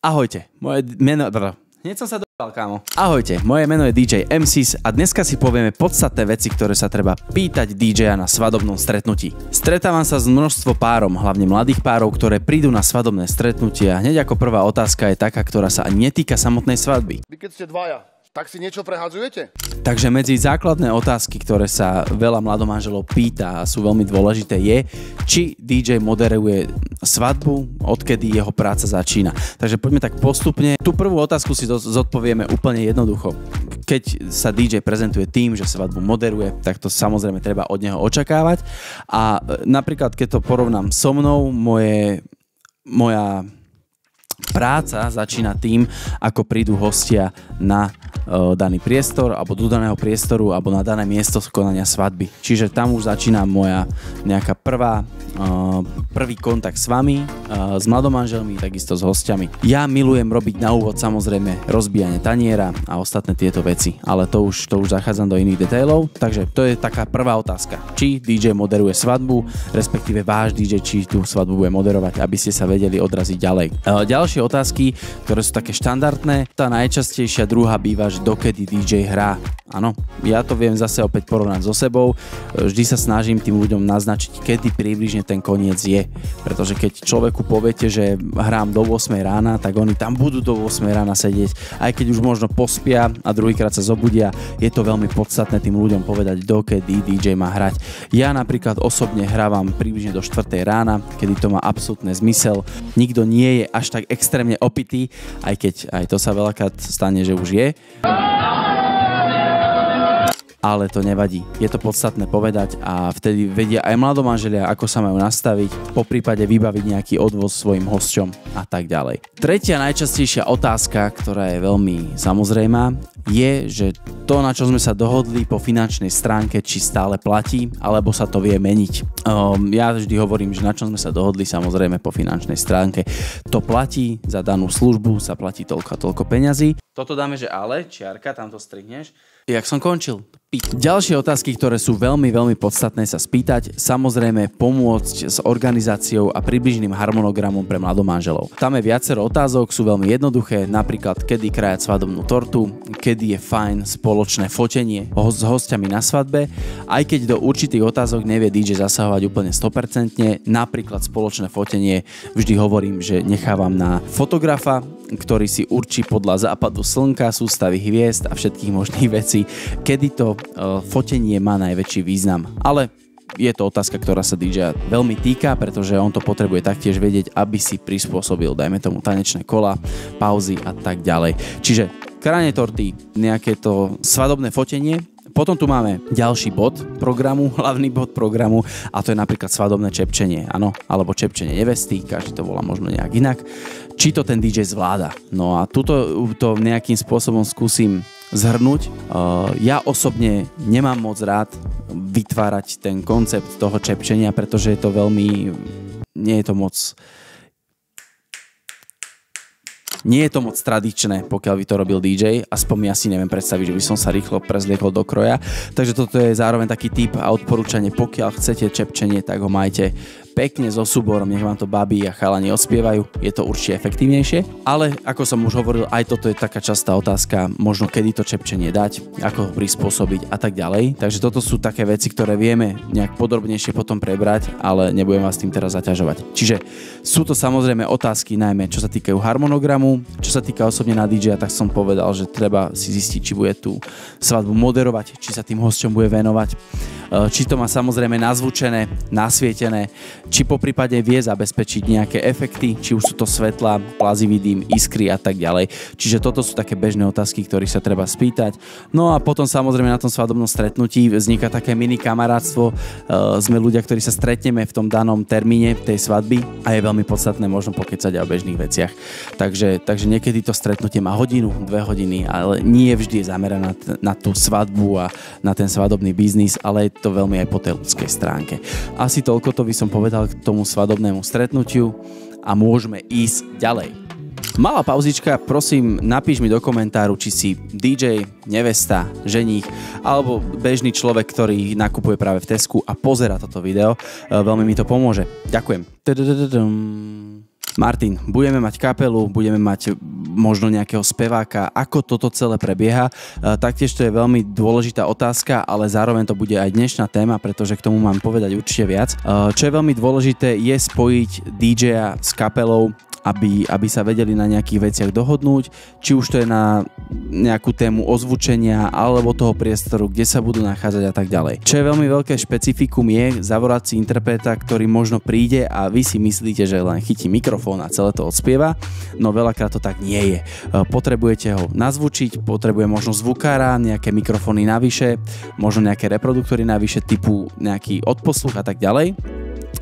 Ahojte, moje meno... Hneď som sa dojal, kámo. Ahojte, moje meno je DJ MCs a dneska si povieme podstatné veci, ktoré sa treba pýtať DJ-a na svadobnom stretnutí. Stretávam sa s množstvo párom, hlavne mladých párov, ktoré prídu na svadobné stretnutie a hneď ako prvá otázka je taká, ktorá sa ani netýka samotnej svadby. Vy keď ste dvaja, tak si niečo prehadzujete? Takže medzi základné otázky, ktoré sa veľa mladomanželov pýta a sú veľmi dôležité je, či DJ moderuje svadbu, odkedy jeho práca začína. Takže poďme tak postupne. Tú prvú otázku si zodpovieme úplne jednoducho. Keď sa DJ prezentuje tým, že svadbu moderuje, tak to samozrejme treba od neho očakávať. A napríklad, keď to porovnám so mnou, moja práca začína tým, ako prídu hostia na daný priestor alebo do daného priestoru alebo na dané miesto konania svadby. Čiže tam už začína moja nejaká prvý kontakt s vami, s mladomanželmi, takisto s hostiami. Ja milujem robiť na úvod samozrejme rozbíjanie taniera a ostatné tieto veci, ale to už zachádzam do iných detailov, takže to je taká prvá otázka. Či DJ moderuje svadbu, respektíve váš DJ, či tú svadbu bude moderovať, aby ste sa vedeli odraziť ďalej. Ďalšie otázky, ktoré sú také štandardné, tá najčastejšia druhá býva, že dokedy DJ hrá. Áno, ja to viem zase opäť porovnať so sebou. Vždy sa snažím tým ľuďom naznačiť, kedy približne ten koniec je. Pretože keď človeku poviete, že hrám do 8 rána, tak oni tam budú do 8 rána sedieť. Aj keď už možno pospia a druhýkrát sa zobudia, je to veľmi podstatné tým ľuďom povedať, dokedy DJ má hrať. Ja napríklad osobne hrávam približne do 4 rána, kedy to má absolútne zmysel. Nikto nie je až tak extrémne opitý, aj keď aj to sa veľakrát stane, že už je. Ale to nevadí. Je to podstatné povedať a vtedy vedia aj mladomanželia, ako sa majú nastaviť, poprípade vybaviť nejaký odvoz svojim hosťom a tak ďalej. Tretia najčastejšia otázka, ktorá je veľmi samozrejmá, je, že to, na čo sme sa dohodli po finančnej stránke, či stále platí, alebo sa to vie meniť. Ja vždy hovorím, že na čom sme sa dohodli, samozrejme po finančnej stránke. To platí, za danú službu sa platí toľko a toľko peňazí. Toto dáme, že ale, čiarka, tam to strihneš. Jak som končil? Ďalšie otázky, ktoré sú veľmi, veľmi podstatné sa spýtať, samozrejme pomôcť s organizáciou a približným harmonogramom pre mladomanželov. Tam je viacero otázok, sú veľmi jednoduché, napríklad kedy krajať svadobnú tortu, kedy je fajn spoločné fotenie s hostiami na svadbe, aj keď do určitých otázok nevie DJ zasahovať úplne 100%, napríklad spoločné fotenie vždy hovorím, že nechávam na fotografa, ktorý si určí podľa západu slnka, sústavy hviezd a všetkých možných vecí, kedy to fotenie má najväčší význam. Ale je to otázka, ktorá sa DJ veľmi týka, pretože on to potrebuje taktiež vedieť, aby si prispôsobil, dajme tomu tanečné kola, pauzy a tak ďalej. Čiže krajanie torty, nejaké to svadobné fotenie. Potom tu máme ďalší bod programu, hlavný bod programu a to je napríklad svadobné čepčenie, áno, alebo čepčenie nevesty, každý to volá možno nejak inak. Či to ten DJ zvláda. No a tuto to nejakým spôsobom skúsim zhrnúť. Ja osobne nemám moc rád vytvárať ten koncept toho čepčenia, pretože je to veľmi... Nie je to moc tradičné, pokiaľ by to robil DJ, aspoň ja si neviem predstaviť, že by som sa rýchlo prezliekol do kroja, takže toto je zároveň taký tip a odporúčanie, pokiaľ chcete čepčenie, tak ho majte pekne so súborom, nech vám to babi a chalani odspievajú, je to určite efektívnejšie, ale ako som už hovoril, aj toto je taká častá otázka, možno kedy to čepčenie dať, ako ho prispôsobiť a tak ďalej, takže toto sú také veci, ktoré vieme nejak podrobnejšie potom prebrať, ale nebudem vás tým teraz zaťažovať. Čiže sú to samozrejme otázky najmä, čo sa týkajú harmonogramu, čo sa týka osobne na DJ, tak som povedal, že treba si zistiť, či bude tú svadbu moderovať, či sa tým hosťom bude venovať, či to má samozrejme nazvučené, nasvietené, či poprípade vie zabezpečiť nejaké efekty, či už sú to svetla, plazivý dým, iskry a tak ďalej. Čiže toto sú také bežné otázky, ktorých sa treba spýtať. No a potom samozrejme na tom svadobnom stretnutí vzniká také mini kamarátstvo. Sme ľudia, ktorí sa stretneme v tom danom termíne tej svadby a je veľmi podstatné možno pokecať o bežných veciach. Takže niekedy to stretnutie má hodinu, 2 hodiny, ale nie vždy je zamerané na tú svadbu a na ten svadobný biznis, ale je to veľmi aj po tej ľudskej stránke. Asi toľko to by som povedal k tomu svadobnému stretnutiu a môžeme ísť ďalej. Malá pauzička, prosím, napíš mi do komentáru, či si DJ, nevesta, ženích alebo bežný človek, ktorý nakupuje práve v Tesku a pozerá toto video. Veľmi mi to pomôže. Ďakujem. Martin, budeme mať kapelu, budeme mať možno nejakého speváka, ako toto celé prebieha. Taktiež to je veľmi dôležitá otázka, ale zároveň to bude aj dnešná téma, pretože k tomu mám povedať určite viac. Čo je veľmi dôležité, je spojiť DJ-a s kapelou, aby sa vedeli na nejakých veciach dohodnúť, či už to je na nejakú tému ozvučenia alebo toho priestoru, kde sa budú nachádzať a tak ďalej. Čo je veľmi veľké špecifikum je zavolať si interpreta, ktorý možno príde a vy si myslíte, že len chytí mikrofón a celé to odspieva, no veľakrát to tak nie je. Potrebujete ho nazvučiť, potrebuje možno zvukára, nejaké mikrofóny navyše, možno nejaké reproduktory navyše typu nejaký odposluch a tak ďalej.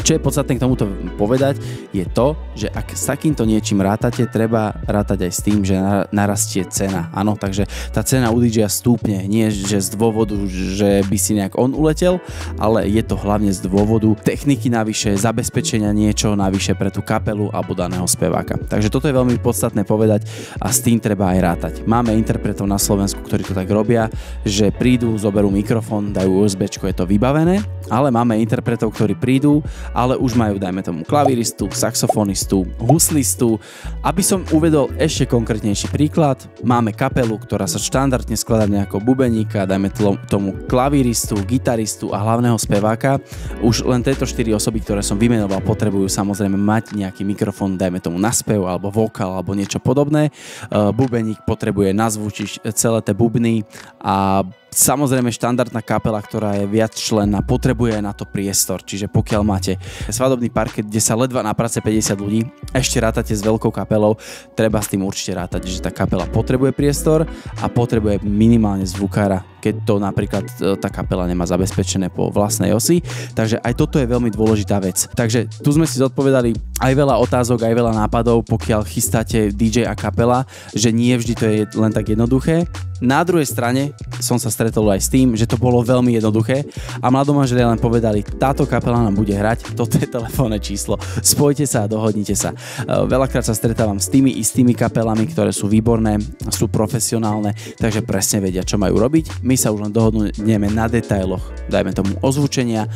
Čo je podstatné k tomuto povedať, je to, že ak s takýmto niečím rátate, treba rátať aj s tým, že narastie cena. Áno, takže tá cena u DJ stúpne, nie že z dôvodu, že by si nejak on uletel, ale je to hlavne z dôvodu techniky navyše, zabezpečenia niečo navyše pre tú kapelu alebo daného speváka. Takže toto je veľmi podstatné povedať a s tým treba aj rátať. Máme interpretov na Slovensku, ktorí to tak robia, že prídu, zoberú mikrofón, dajú USBčko, je to vybavené, ale máme interpretov, ktorí prídu, ale už majú, dajme tomu, klaviristu, saxofonistu, huslistu. Aby som uvedol ešte konkrétnejší príklad, máme kapelu, ktorá sa štandardne skladá nejakého bubeníka, dajme tomu klaviristu, gitaristu a hlavného speváka. Už len tieto 4 osoby, ktoré som vymenoval, potrebujú samozrejme mať nejaký mikrofón, dajme tomu na spev, alebo vokál, alebo niečo podobné. Bubeník potrebuje nazvučiť celé tie bubny a samozrejme štandardná kapela, ktorá je viac členná, potrebuje aj na to priestor. Čiže pokiaľ máte svadobný parket, kde sa ledva naprace 50 ľudí, ešte rátate s veľkou kapelou, treba s tým určite rátať, že tá kapela potrebuje priestor a potrebuje minimálne zvukára, keď to napríklad tá kapela nemá zabezpečené po vlastnej osi. Takže aj toto je veľmi dôležitá vec. Takže tu sme si zodpovedali aj veľa otázok, aj veľa nápadov, pokiaľ chystáte DJ a kapela, že nie vždy to je len tak jednoduché. Na druhej strane som sa stretol aj s tým, že to bolo veľmi jednoduché a mladomanželia len povedali, táto kapela nám bude hrať, toto je telefónne číslo, spojte sa a dohodnite sa. Veľakrát sa stretávam s tými istými kapelami, ktoré sú výborné, sú profesionálne, takže presne vedia, čo majú robiť. My sa už len dohodneme na detailoch, dajme tomu ozvučenia,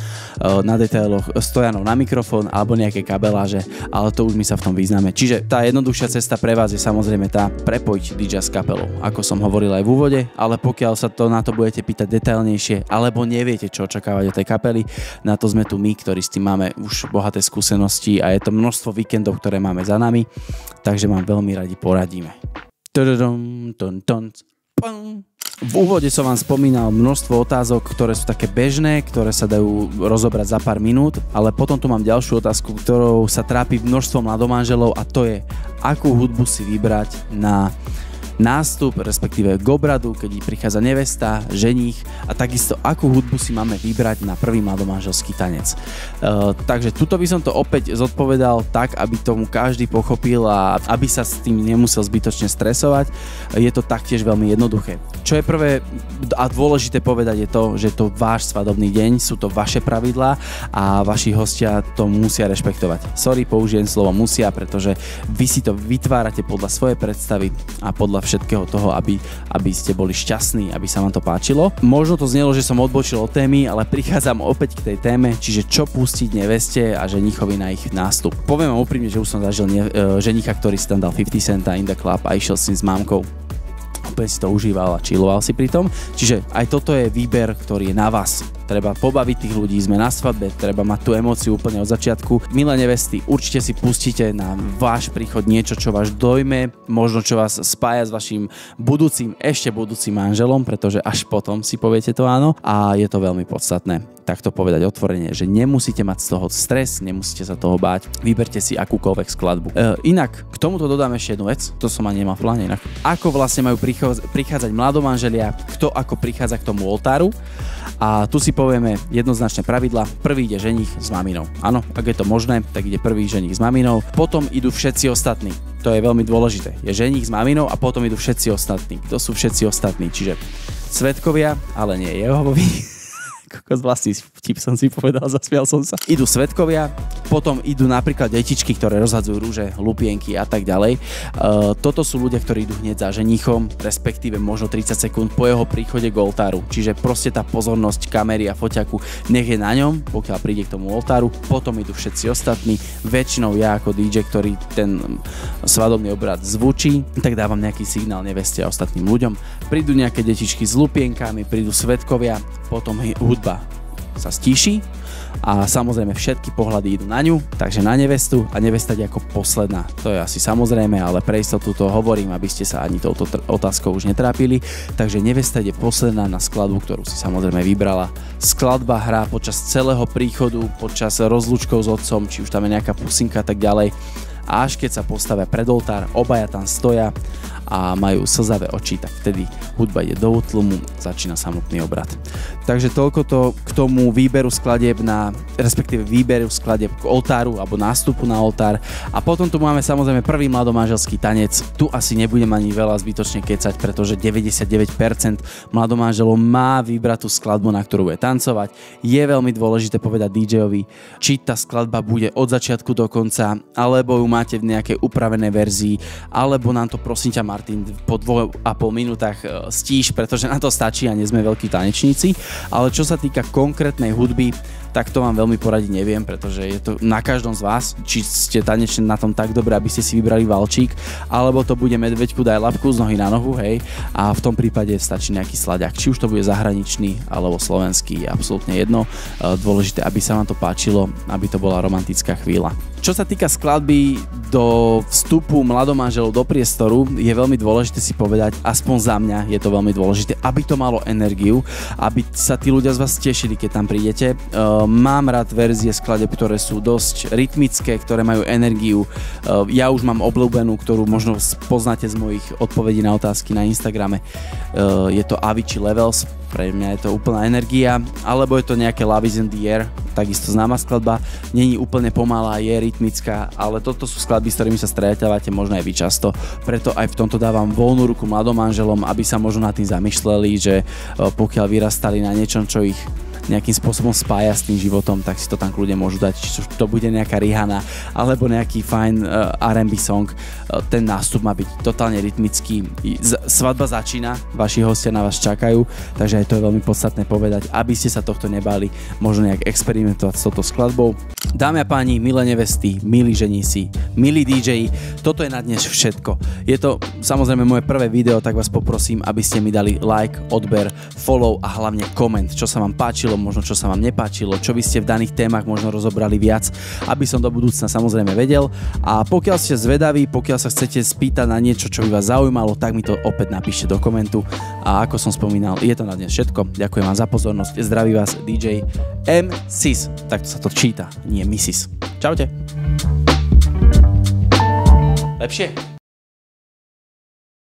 na detailoch stojanov na mikrofón alebo nejaké kabeláže, ale to už my sa v tom vyznáme. Čiže tá jednoduchšia cesta pre vás je samozrejme tá prepojiť DJ s kapelou, ako som hovoril aj v úvode, ale pokiaľ sa na to budete pýtať detailnejšie, alebo neviete, čo očakávať od tej kapely, na to sme tu my, ktorí s tým máme už bohaté skúsenosti a je to množstvo víkendov, ktoré máme za nami, takže vám veľmi radi poradíme. V úvode som vám spomínal množstvo otázok, ktoré sú také bežné, ktoré sa dajú rozobrať za pár minút, ale potom tu mám ďalšiu otázku, ktorou sa trápi množstvo mladomanželov a to je, akú hudbu si vybrať na nástup, respektíve k obradu, keď prichádza nevesta, ženích a takisto akú hudbu si máme vybrať na prvý mladomanželský tanec. Takže tuto by som to opäť zodpovedal tak, aby tomu každý pochopil a aby sa s tým nemusel zbytočne stresovať. Je to taktiež veľmi jednoduché. Čo je prvé a dôležité povedať je to, že to váš svadobný deň, sú to vaše pravidlá a vaši hostia to musia rešpektovať. Sorry, použijem slovo musia, pretože vy si to vytvárate podľa svojej predstavy a podľa všetkého toho, aby ste boli šťastní, aby sa vám to páčilo. Možno to znelo, že som odbočil od témy, ale prichádzam opäť k tej téme, čiže čo pustiť neveste a ženichovi na ich nástup. Poviem vám úprimne, že už som zažil ženicha, ktorý si tam dal 50 Centa in the Club a išiel s mámkou. Opäť si to užíval a chilloval si pri tom. Čiže aj toto je výber, ktorý je na vás. Treba pobaviť tých ľudí, sme na svadbe, treba mať tú emóciu úplne od začiatku. Milé nevesty, určite si pustíte na váš príchod niečo, čo vás dojme, možno čo vás spája s vašim ešte budúcim manželom, pretože až potom si poviete to áno a je to veľmi podstatné. Takto povedať otvorene, že nemusíte mať z toho stres, nemusíte sa toho báť, vyberte si akúkoľvek skladbu. Inak, k tomuto dodám ešte jednu vec, to som ani nemal v pláne inak. Ako vlastne majú prichádzať mladomanželia, kto ako prichádza k tomu oltáru. A tu si povieme jednoznačné pravidla. Prvý ide ženích s maminou. Áno, ak je to možné, tak ide prvý ženích s maminou. Potom idú všetci ostatní. To je veľmi dôležité. Je ženích s maminou a potom idú všetci ostatní. Kto sú všetci ostatní? Čiže svedkovia, ale nie Jehovovi. Kokos vlastný vtip som si povedal, zasmial som sa. Idú svedkovia, Potom idú napríklad detičky, ktoré rozhadzujú rúže, lupienky a tak ďalej. Toto sú ľudia, ktorí idú hneď za ženichom, respektíve možno 30 sekúnd po jeho príchode k oltáru. Čiže proste tá pozornosť kamery a foťaku nech je na ňom, pokiaľ príde k tomu oltáru. Potom idú všetci ostatní. Väčšinou ja ako DJ, ktorý ten svadobný obrad zvučí, tak dávam nejaký signál neveste a ostatným ľuďom. Prídu nejaké detičky s lupienkami, prídu svedkovia, potom hudba sa stíši a samozrejme všetky pohľady idú na ňu, takže na nevestu a nevesta je ako posledná. To je asi samozrejme, ale pre istotu to hovorím, aby ste sa ani touto otázkou už netrápili. Takže nevesta je posledná na skladbu, ktorú si samozrejme vybrala. Skladba hrá počas celého príchodu, počas rozlúčkov s otcom, či už tam je nejaká pusinka a tak ďalej. A až keď sa postavia pred oltár, obaja tam stoja a majú slzavé oči, tak vtedy hudba ide do útlumu, začína samotný obrad. Takže toľko to k tomu výberu skladieb respektíve výberu skladieb k oltáru alebo nástupu na oltár. A potom tu máme samozrejme prvý mladomanželský tanec. Tu asi nebudem ani veľa zbytočne kecať, pretože 99% mladomanželov má vybratú skladbu, na ktorú bude tancovať. Je veľmi dôležité povedať DJ-ovi, či tá skladba bude od začiatku do konca, alebo ju máte v nejakej upravenej verzii, alebo nám to prosím ťa Martin po 2,5 minútach stíš, pretože na to stačí a nie sme veľkí tanečníci. Ale čo sa týka konkrétnej hudby, tak to vám veľmi poradiť neviem, pretože je to na každom z vás, či ste tanečne na tom tak dobre, aby ste si vybrali valčík, alebo to bude medveďku daj labku z nohy na nohu, hej, a v tom prípade stačí nejaký slaďak, či už to bude zahraničný alebo slovenský, absolútne jedno. Dôležité, aby sa vám to páčilo, aby to bola romantická chvíľa. Čo sa týka skladby do vstupu mladomanželov do priestoru, je veľmi dôležité si povedať, aspoň za mňa je to veľmi dôležité, aby to malo energiu, aby sa tí ľudia z vás tešili, keď tam prídete. Mám rád verzie skladieb, ktoré sú dosť rytmické, ktoré majú energiu. Ja už mám obľúbenú, ktorú možno poznáte z mojich odpovedí na otázky na Instagrame. Je to Avicii Levels, pre mňa je to úplná energia, alebo je to nejaké Love is in the Air, takisto známa skladba, není úplne pomalá, je rytmická, ale toto sú skladby, s ktorými sa stretávate možno aj vy často, preto aj v tomto dávam voľnú ruku mladomanželom, aby sa možno nad tým zamýšľali, že pokiaľ vyrastali na niečom, čo ich nejakým spôsobom spája s tým životom, tak si to tam kľudne môžu dať, či to bude nejaká Rihanna alebo nejaký fajn R&B song. Ten nástup má byť totálne rytmický. Svadba začína, vaši hostia na vás čakajú, takže aj to je veľmi podstatné povedať, aby ste sa tohto nebali, možno nejak experimentovať s touto skladbou. Dámy a páni, milé nevesty, milí ženíci, milí DJ, toto je na dnes všetko. Je to samozrejme moje prvé video, tak vás poprosím, aby ste mi dali like, odber, follow a hlavne koment, čo sa vám páčilo, možno čo sa vám nepáčilo, čo by ste v daných témach možno rozobrali viac, aby som do budúcna samozrejme vedel. A pokiaľ ste zvedaví, pokiaľ sa chcete spýtať na niečo, čo by vás zaujímalo, tak mi to opäť napíšte do komentu. A ako som spomínal, je to na dnes všetko. Ďakujem vám za pozornosť. Zdraví vás DJ MSIS. Takto sa to číta, nie Mrs. Čaute. Lepšie?